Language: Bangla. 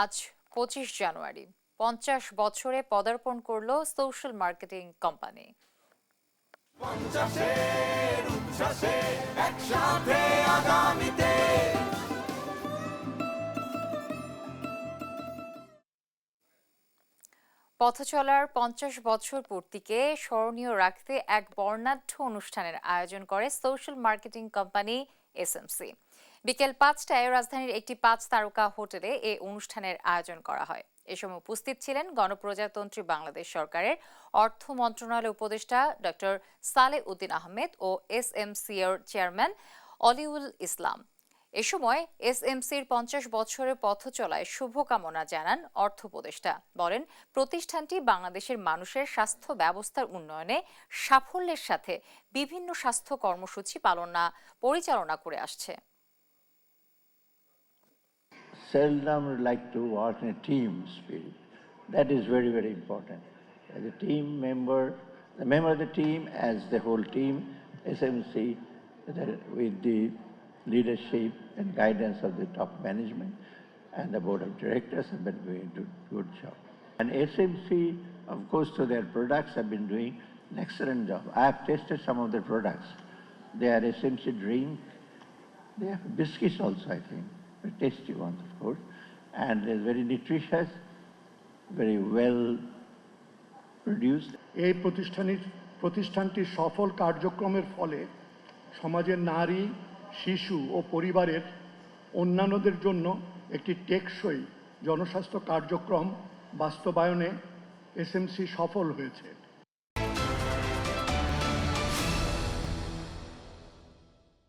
আজ 25 জানুয়ারি 50 বছরে পদার্পণ করলো সোশ্যাল মার্কেটিং কোম্পানি। পথ চলার 50 বছর পূর্তিকে স্মরণীয় রাখতে এক বর্ণাঢ্য অনুষ্ঠানের আয়োজন করে সোশ্যাল মার্কেটিং কোম্পানি এসএমসি। বিকেল 5টায় রাজধানীর একটি 5 তারকা হোটেলে এই অনুষ্ঠানের আয়োজন করা হয়। এ সময় উপস্থিত ছিলেন গণপ্রজাতন্ত্রী বাংলাদেশ সরকারের অর্থ মন্ত্রণালয় উপদেষ্টা ডক্টর সালেহ উদ্দিন আহমেদ ও এসএমসি এর চেয়ারম্যান অলিউল ইসলাম। এ সময় এসএমসির 50 বছরের পথ চলায় শুভকামনা জানান অর্থ উপদেষ্টা। বলেন, প্রতিষ্ঠানটি বাংলাদেশের মানুষের স্বাস্থ্য ব্যবস্থার উন্নয়নে সাফল্যের সাথে বিভিন্ন স্বাস্থ্য কর্মসূচি পরিচালনা করে আসছে। Seldom like to work in a team spirit. That is very, very important. As a team member, the member of the team, as the whole team, SMC, with the leadership and guidance of the top management and the board of directors have been doing a good job. And SMC, of course, to their products have been doing an excellent job. I have tasted some of their products. They are SMC drink. They have biscuits also, I think. Very tasty ones, of course. And they're very nutritious, very well produced. এই প্রতিষ্ঠানটির সফল কার্যক্রমের ফলে সমাজের নারী, শিশু ও পরিবারের অন্যান্যদের জন্য একটি টেকসই জনস্বাস্থ্য কার্যক্রম বাস্তবায়নে এসএমসি সফল হয়েছে।